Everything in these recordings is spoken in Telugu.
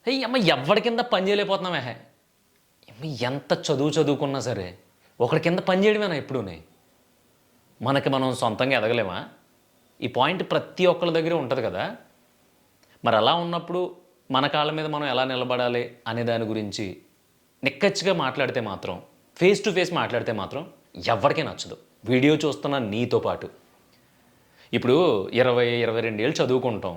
హేయ్ అమ్మ ఎవరి కింద పని చేయలేకపోతున్నామే అమ్మ ఎంత చదువుకున్నా సరే ఒకరి కింద పని చేయడమేనా ఎప్పుడూనే మనకి మనం సొంతంగా ఎదగలేమా ఈ పాయింట్ ప్రతి ఒక్కరి దగ్గర ఉంటుంది కదా మరి అలా ఉన్నప్పుడు మన కాళ్ళ మీద మనం ఎలా నిలబడాలి అనే దాని గురించి నిక్కచ్చిగా మాట్లాడితే మాత్రం ఫేస్ టు ఫేస్ మాట్లాడితే మాత్రం ఎవరికీ నచ్చదు వీడియో చూస్తున్న నీతో పాటు ఇప్పుడు 22 ఏళ్ళు చదువుకుంటాం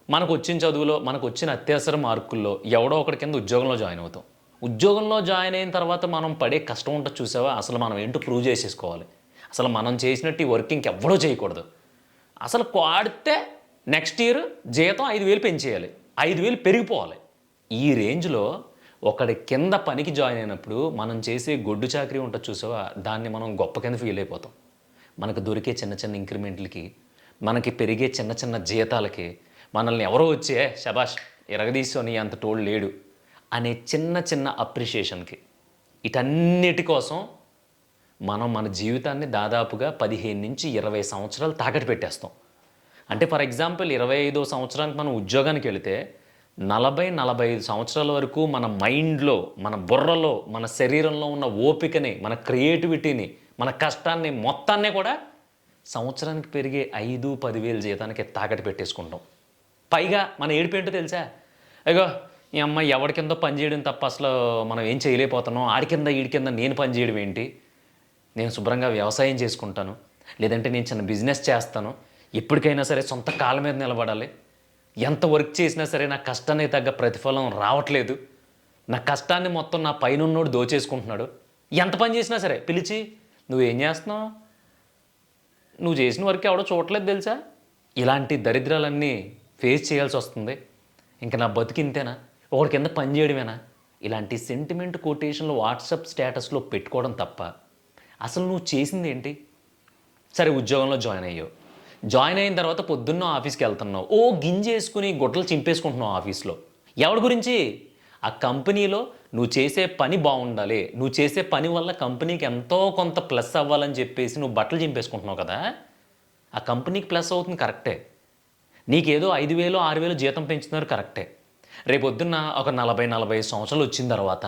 మనకు వచ్చిన చదువులో మనకు వచ్చిన అత్యవసర మార్కుల్లో ఎవడో ఒకటి కింద ఉద్యోగంలో జాయిన్ అవుతాం ఉద్యోగంలో జాయిన్ అయిన తర్వాత మనం పడే కష్టం ఉంటుంది చూసావా అసలు మనం ఏంటో ప్రూవ్ చేసేసుకోవాలి అసలు మనం చేసినట్టు ఈ వర్క్ ఇంకెవ్వడో చేయకూడదు అసలు వాడితే నెక్స్ట్ ఇయర్ జీతం 5,000 పెంచేయాలి 5,000 పెరిగిపోవాలి ఈ రేంజ్లో ఒకడి కింద పనికి జాయిన్ అయినప్పుడు మనం చేసే గొడ్డు చాకరీ ఉంటుంది చూసావా దాన్ని మనం గొప్ప కింద ఫీల్ అయిపోతాం మనకు దొరికే చిన్న చిన్న ఇంక్రిమెంట్లకి మనకి పెరిగే చిన్న చిన్న జీతాలకి మనల్ని ఎవరో వచ్చే శబాష్ ఎరగదీసుకొని అంత తోడు లేడు అనే చిన్న చిన్న అప్రిషియేషన్కి వీటన్నిటి కోసం మనం మన జీవితాన్ని దాదాపుగా 15 నుంచి 20 సంవత్సరాలు తాకట్టు పెట్టేస్తాం అంటే ఫర్ ఎగ్జాంపుల్ 25వ సంవత్సరానికి మనం ఉద్యోగానికి వెళితే 40-45 సంవత్సరాల వరకు మన మైండ్లో మన బుర్రలో మన శరీరంలో ఉన్న ఓపికని మన క్రియేటివిటీని మన కష్టాన్ని మొత్తాన్ని కూడా సంవత్సరానికి పెరిగే 5-10 వేలు జీతానికి తాకట్టు పెట్టేసుకుంటాం పైగా మన ఏడుపేంటో తెలుసా అయ్యో ఈ అమ్మాయి ఎవరి కింద పని చేయడం తప్ప అసలు మనం ఏం చేయలేకపోతున్నాం ఆడి కింద ఈడి కింద నేను పని చేయడం ఏంటి నేను శుభ్రంగా వ్యవసాయం చేసుకుంటాను లేదంటే నేను చిన్న బిజినెస్ చేస్తాను ఎప్పటికైనా సరే సొంత కాళ్ళ మీద నిలబడాలి ఎంత వర్క్ చేసినా సరే నా కష్టానికి తగ్గ ప్రతిఫలం రావట్లేదు నా కష్టాన్ని మొత్తం నా పైనున్నోడు దోచేసుకుంటున్నాడు ఎంత పని చేసినా సరే పిలిచి నువ్వేం చేస్తున్నావు నువ్వు చేసిన వర్క్ ఎవడో చూడలేదు తెలుసా ఇలాంటి దరిద్రాలన్నీ ఫేస్ చేయాల్సి వస్తుంది ఇంకా నా బతికింతేనా ఒకటి కింద పని చేయడమేనా ఇలాంటి సెంటిమెంట్ కొటేషన్లు వాట్సాప్ స్టేటస్లో పెట్టుకోవడం తప్ప అసలు నువ్వు చేసింది ఏంటి సరే ఉద్యోగంలో జాయిన్ అయ్యావు జాయిన్ అయిన తర్వాత పొద్దున్న ఆఫీస్కి వెళ్తున్నావు ఓ గింజేసుకుని గుడ్డలు చింపేసుకుంటున్నావు ఆఫీస్లో ఎవరి గురించి ఆ కంపెనీలో నువ్వు చేసే పని బాగుండాలి నువ్వు చేసే పని వల్ల కంపెనీకి ఎంతో కొంత ప్లస్ అవ్వాలని చెప్పేసి నువ్వు బట్టలు చింపేసుకుంటున్నావు కదా ఆ కంపెనీకి ప్లస్ అవుతుంది కరెక్టే నీకేదో 5,000-6,000 జీతం పెంచుతున్నారు కరెక్టే రేపొద్దున్న ఒక 40-45 సంవత్సరాలు వచ్చిన తర్వాత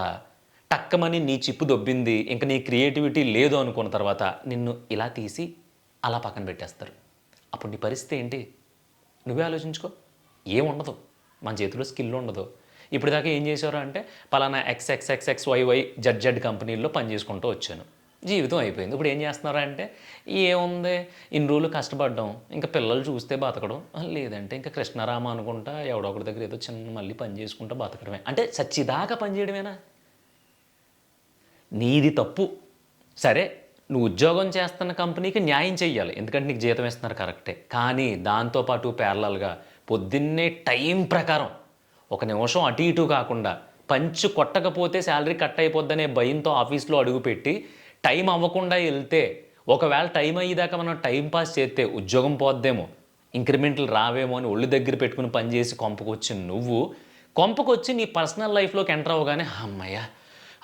టక్కమని నీ చిప్పు దొబ్బింది ఇంకా నీ క్రియేటివిటీ లేదు అనుకున్న తర్వాత నిన్ను ఇలా తీసి అలా పక్కన పెట్టేస్తారు అప్పుడు నీ పరిస్థితి ఏంటి నువ్వే ఆలోచించుకో ఏముండదు మన చేతిలో స్కిల్ ఉండదు ఇప్పుడు దాకా ఏం చేశారు అంటే పలానా XXXXYY జడ్ కంపెనీల్లో పనిచేసుకుంటూ వచ్చాను జీవితం అయిపోయింది ఇప్పుడు ఏం చేస్తున్నారా అంటే ఏముంది ఇన్ని రోజులు కష్టపడ్డాం ఇంకా పిల్లలు చూస్తే బతకడం లేదంటే ఇంకా కృష్ణారామ అనుకుంటా ఎవడో ఒకటి దగ్గర ఏదో చిన్న మళ్ళీ పని చేసుకుంటా బతకడమే అంటే చచ్చిదాకా పని చేయడమేనా నీది తప్పు సరే నువ్వు ఉద్యోగం చేస్తున్న కంపెనీకి న్యాయం చెయ్యాలి ఎందుకంటే నీకు జీతం ఇస్తున్నారు కరెక్టే కానీ దాంతోపాటు ప్యారలల్గా పొద్దున్నే టైం ప్రకారం ఒక నిమిషం అటు ఇటు కాకుండా పంచి కొట్టకపోతే శాలరీ కట్ అయిపోద్దనే భయంతో ఆఫీస్లో అడుగుపెట్టి టైం అవ్వకుండా వెళ్తే ఒకవేళ టైం అయ్యేదాకా మనం టైం పాస్ చేస్తే ఉద్యోగం పోద్దేమో ఇంక్రిమెంట్లు రావేమో అని ఒళ్ళు దగ్గర పెట్టుకుని పనిచేసి కొంపకొచ్చి నువ్వు కొంపకొచ్చి నీ పర్సనల్ లైఫ్లోకి ఎంటర్ అవ్వగానే అమ్మయ్య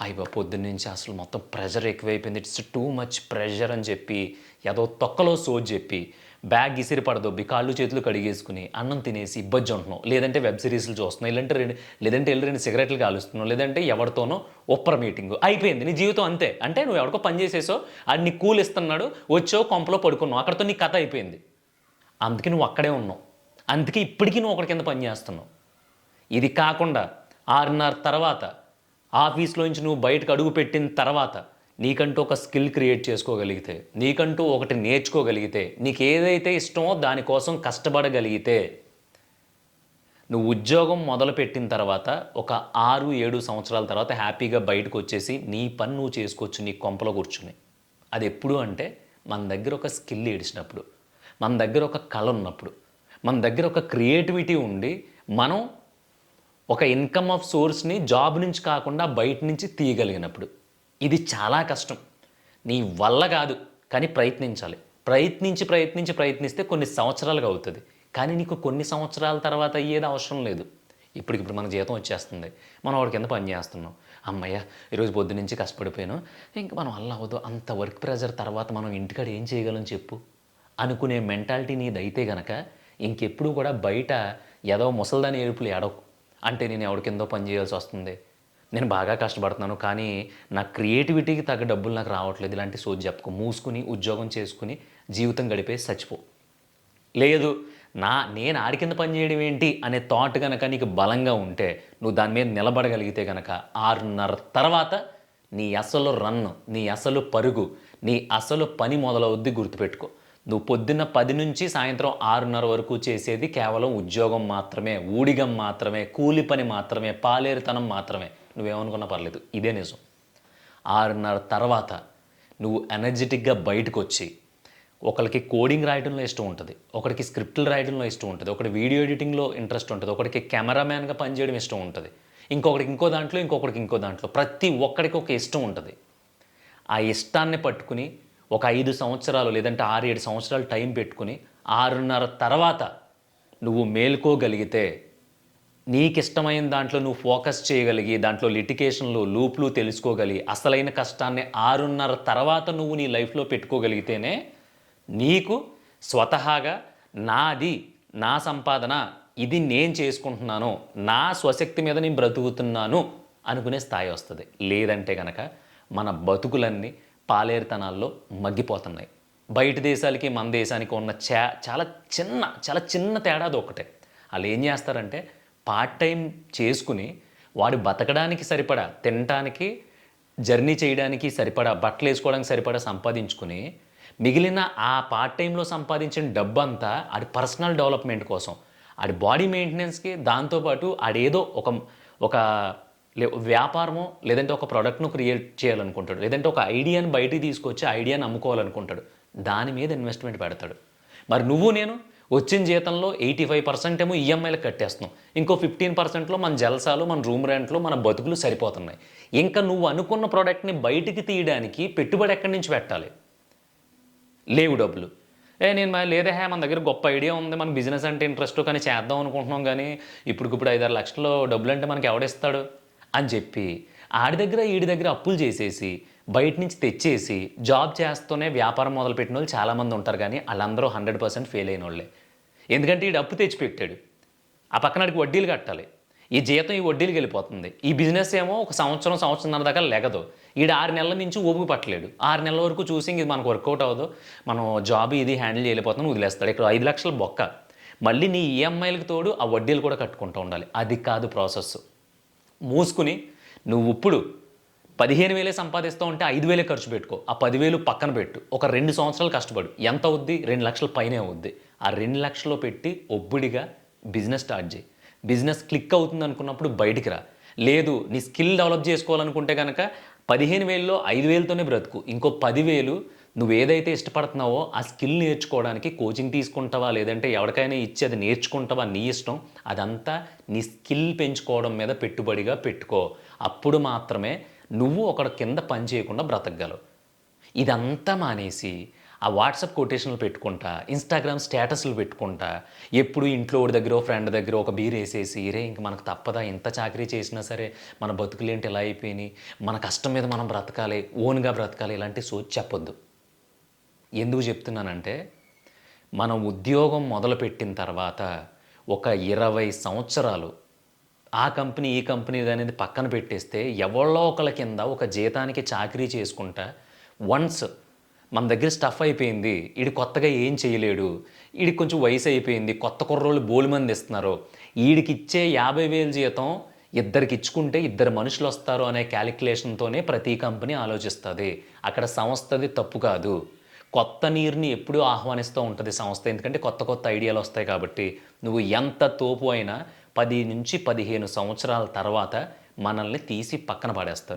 అయ్యో పొద్దున్న నుంచి అసలు మొత్తం ప్రెషర్ ఎక్కువైపోయింది ఇట్స్ టూ మచ్ ప్రెషర్ అని చెప్పి ఏదో తొక్కలో సోజ్ చెప్పి బ్యాగ్ ఇసిరి పడదొబ్బి కాళ్ళు చేతులు కడిగేసుకుని అన్నం తినేసి ఇబ్బంది ఉంటున్నావు లేదంటే వెబ్ సిరీస్లు చూస్తున్నావు లేదంటే రెండు సిగరెట్లు కాలుస్తున్నావు లేదంటే ఎవరితోనో ఒప్పర్ మీటింగ్ అయిపోయింది నీ జీవితం అంతే అంటే నువ్వు ఎవరికో పని చేసేసో అది నీ కూల్ ఇస్తున్నాడు వచ్చావు కొంపలో పడుకున్నావు అక్కడితో నీ కథ అయిపోయింది అందుకే నువ్వు అక్కడే ఉన్నావు అందుకే ఇప్పటికీ నువ్వు ఒకటి కింద పని చేస్తున్నావు ఇది కాకుండా 6:30 తర్వాత ఆఫీస్లోంచి నువ్వు బయటకు అడుగు పెట్టిన తర్వాత నీకంటూ ఒక స్కిల్ క్రియేట్ చేసుకోగలిగితే నీకంటూ ఒకటి నేర్చుకోగలిగితే నీకు ఏదైతే ఇష్టమో దానికోసం కష్టపడగలిగితే నువ్వు ఉద్యోగం మొదలుపెట్టిన తర్వాత ఒక 6-7 సంవత్సరాల తర్వాత హ్యాపీగా బయటకు వచ్చేసి నీ పని నువ్వు చేసుకోవచ్చు నీ కొంపలో కూర్చుని అది ఎప్పుడు అంటే మన దగ్గర ఒక స్కిల్ ఏడిచినప్పుడు మన దగ్గర ఒక కళ ఉన్నప్పుడు మన దగ్గర ఒక క్రియేటివిటీ ఉండి మనం ఒక ఇన్కమ్ ఆఫ్ సోర్స్ని జాబ్ నుంచి కాకుండా బయట నుంచి తీయగలిగినప్పుడు ఇది చాలా కష్టం నీ వల్ల కాదు కానీ ప్రయత్నించాలి ప్రయత్నిస్తే కొన్ని సంవత్సరాలుగా అవుతుంది కానీ నీకు కొన్ని సంవత్సరాల తర్వాత అయ్యేది అవసరం లేదు ఇప్పుడు మన జీతం వచ్చేస్తుంది మనం వాడి కింద పని చేస్తున్నాం అమ్మయ్య ఈరోజు పొద్దు నుంచి కష్టపడిపోయాను ఇంక మనం వల్ల అవ్వదు అంత వర్క్ ప్రెషర్ తర్వాత మనం ఇంటికాడ ఏం చేయగలం చెప్పు అనుకునే మెంటాలిటీ నీదైతే గనక ఇంకెప్పుడు కూడా బయట ఏదో ముసల్దాని ఏడుపులు ఏడవు అంటే నేను ఎవరి కిందో పని చేయాల్సి వస్తుంది, నేను బాగా కష్టపడుతున్నాను కానీ నా క్రియేటివిటీకి తగ్గ డబ్బులు నాకు రావట్లేదు, ఇలాంటి సోది చెప్పుకో. మూసుకుని ఉద్యోగం చేసుకుని జీవితం గడిపేసి చచ్చిపో. లేదు నేను ఆడి కింద పని చేయడం ఏంటి అనే థాట్ కనుక నీకు బలంగా ఉంటే, నువ్వు దాని మీద నిలబడగలిగితే కనుక 6:30 తర్వాత నీ అసలు రన్ను, నీ అసలు పరుగు, నీ అసలు పని మొదలవుద్ది. గుర్తుపెట్టుకో, నువ్వు పొద్దున్న 10 నుంచి సాయంత్రం 6:30 వరకు చేసేది కేవలం ఉద్యోగం మాత్రమే, ఊడిగం మాత్రమే, కూలి పని మాత్రమే, పాలేరుతనం మాత్రమే. నువ్వేమనుకున్నా పర్లేదు, ఇదే నిజం. 6:30 తర్వాత నువ్వు ఎనర్జెటిక్గా బయటకు వచ్చి, ఒకరికి కోడింగ్ రాయడంలో ఇష్టం ఉంటుంది, ఒకరికి స్క్రిప్ట్లు రాయడంలో ఇష్టం ఉంటుంది, ఒకటి వీడియో ఎడిటింగ్లో ఇంట్రెస్ట్ ఉంటుంది, ఒకరికి కెమెరామ్యాన్గా పనిచేయడం ఇష్టం ఉంటుంది, ఇంకొకరికి ఇంకో దాంట్లో, ఇంకొకరికి ఇంకో దాంట్లో. ప్రతి ఒక్కరికి ఒక ఇష్టం ఉంటుంది. ఆ ఇష్టాన్ని పట్టుకుని ఒక 5 సంవత్సరాలు లేదంటే 6-7 సంవత్సరాలు టైం పెట్టుకుని 6:30 తర్వాత నువ్వు మేల్కోగలిగితే, నీకు ఇష్టమైన దాంట్లో నువ్వు ఫోకస్ చేయగలిగి, దాంట్లో లిటికేషన్లు లూప్లు తెలుసుకోగలిగి, అసలైన కష్టాన్ని 6:30 తర్వాత నువ్వు నీ లైఫ్లో పెట్టుకోగలిగితేనే నీకు స్వతహాగా నాది, నా సంపాదన, ఇది నేను చేసుకుంటున్నాను, నా స్వశక్తి మీద నేను బ్రతుకుతున్నాను అనుకునే స్థాయి వస్తుంది. లేదంటే కనుక మన బతుకులన్నీ పాలేరుతనాల్లో మగ్గిపోతున్నాయి. బయట దేశాలకి మన దేశానికి ఉన్న చాలా చిన్న తేడా అది ఒక్కటే. వాళ్ళు ఏం చేస్తారంటే, పార్ట్ టైం చేసుకుని వాడు బతకడానికి సరిపడా, తినడానికి, జర్నీ చేయడానికి సరిపడా, బట్టలు వేసుకోవడానికి సరిపడా సంపాదించుకుని, మిగిలిన ఆ పార్ట్ టైంలో సంపాదించిన డబ్బంతా ఆడి పర్సనల్ డెవలప్మెంట్ కోసం, ఆడి బాడీ మెయింటెనెన్స్కి, దాంతోపాటు ఆడేదో ఒక వ్యాపారమో లేదంటే ఒక ప్రోడక్ట్ను క్రియేట్ చేయాలనుకుంటాడు, లేదంటే ఒక ఐడియాని బయటికి తీసుకొచ్చి ఐడియాని అమ్ముకోవాలనుకుంటాడు, దాని మీద ఇన్వెస్ట్మెంట్ పెడతాడు. మరి నువ్వు నేను వచ్చిన జీతంలో 85% ఏమో ఈఎంఐలకు కట్టేస్తున్నాం, ఇంకో 15%లో మన జల్సాలు, మన రూమ్ రెంట్లు, మన బతుకులు సరిపోతున్నాయి. ఇంకా నువ్వు అనుకున్న ప్రోడక్ట్ని బయటికి తీయడానికి పెట్టుబడి ఎక్కడి నుంచి పెట్టాలి? లేవు డబ్బులు. లేదా మన దగ్గర గొప్ప ఐడియా ఉంది, మన బిజినెస్ అంటే ఇంట్రెస్ట్, కానీ చేద్దాం అనుకుంటున్నాం, కానీ ఇప్పుడు 5-6 లక్షలు డబ్బులు అంటే మనకి ఎవడిస్తాడు అని చెప్పి ఆడి దగ్గర ఈడి దగ్గర అప్పులు చేసేసి, బయట నుంచి తెచ్చేసి, జాబ్ చేస్తూనే వ్యాపారం మొదలుపెట్టిన వాళ్ళు చాలామంది ఉంటారు. కానీ వాళ్ళందరూ 100% ఫెయిల్ అయిన వాళ్ళే. ఎందుకంటే ఈడు అప్పు తెచ్చి పెట్టాడు, ఆ పక్కనడికి వడ్డీలు కట్టాలి, ఈ జీతం ఈ వడ్డీలకు వెళ్ళిపోతుంది. ఈ బిజినెస్ ఏమో ఒక సంవత్సరంన్నర దాకా లెగదు. ఈడు 6 నెలల నుంచి ఓపిక పట్టలేడు. 6 నెలల వరకు చూసి ఇది మనకు వర్కౌట్ అవ్వదు, మనం జాబ్ ఇది హ్యాండిల్ చేయలేకపోతున్నాం, వదిలేస్తాడు. ఇక్కడ 5 లక్షల బొక్క, మళ్ళీ నీ ఈఎంఐలకు తోడు ఆ వడ్డీలు కూడా కట్టుకుంటూ ఉండాలి. అది కాదు ప్రాసెస్. మూసుకుని నువ్వు ఇప్పుడు 15,000 సంపాదిస్తూ ఉంటే 5,000 ఖర్చు పెట్టుకో, ఆ 10,000 పక్కన పెట్టు, ఒక 2 సంవత్సరాలు కష్టపడు. ఎంత అవుద్ది? 2 లక్షల పైనే అవుద్ది. ఆ 2 లక్షలు పెట్టి ఒబ్బడిగా బిజినెస్ స్టార్ట్ చేయి. బిజినెస్ క్లిక్ అవుతుంది అనుకున్నప్పుడు బయటికి రా. లేదు నీ స్కిల్ డెవలప్ చేసుకోవాలనుకుంటే కనుక 15,000లో 5,000తోనే బ్రతుకు. ఇంకో 10,000 నువ్వు ఏదైతే ఇష్టపడుతున్నావో ఆ స్కిల్ నేర్చుకోవడానికి కోచింగ్ తీసుకుంటావా, లేదంటే ఎవరికైనా ఇచ్చి అది నేర్చుకుంటావా, నీ ఇష్టం. అదంతా నీ స్కిల్ పెంచుకోవడం మీద పెట్టుబడిగా పెట్టుకో. అప్పుడు మాత్రమే నువ్వు ఒకడి కింద పని చేయకుండా బ్రతకగలవు. ఇదంతా మానేసి ఆ వాట్సాప్ కొటేషన్లు పెట్టుకుంటా, ఇన్స్టాగ్రామ్ స్టేటస్లు పెట్టుకుంటా, ఎప్పుడు ఇంట్లో ఒకటి దగ్గర ఫ్రెండ్ దగ్గర ఒక బీర్ వేసేసి, ఇంక మనకు తప్పదా, ఇంత చాకరీ చేసినా సరే మన బతుకులేంటి ఎలా అయిపోయినాయి, మన కష్టం మీద మనం బ్రతకాలి, ఓన్గా బ్రతకాలి, ఇలాంటి సోచ్ చెప్పొద్దు. ఎందుకు చెప్తున్నానంటే, మనం ఉద్యోగం మొదలుపెట్టిన తర్వాత ఒక 20 సంవత్సరాలు ఆ కంపెనీ ఈ కంపెనీ అనేది పక్కన పెట్టేస్తే, ఎవరో ఒకళ్ళ కింద ఒక జీతానికి చాకరీ చేసుకుంటా, వన్స్ మన దగ్గర స్టఫ్ అయిపోయింది, ఈడు కొత్తగా ఏం చేయలేడు, ఈడికి కొంచెం వయసు అయిపోయింది, కొత్త కుర్రోళ్ళు బోలుమంది ఇస్తున్నారు, ఈడికి ఇచ్చే 50,000 జీతం ఇద్దరికి ఇచ్చుకుంటే 2 మనుషులు వస్తారు అనే క్యాలిక్యులేషన్తోనే ప్రతి కంపెనీ ఆలోచిస్తుంది. అక్కడ సంస్థది తప్పు కాదు. కొత్త నీరుని ఎప్పుడూ ఆహ్వానిస్తూ ఉంటుంది సంస్థ, ఎందుకంటే కొత్త ఐడియాలు వస్తాయి కాబట్టి. నువ్వు ఎంత తోపు అయినా 10 నుంచి 15 సంవత్సరాల తర్వాత మనల్ని తీసి పక్కన పడేస్తారు.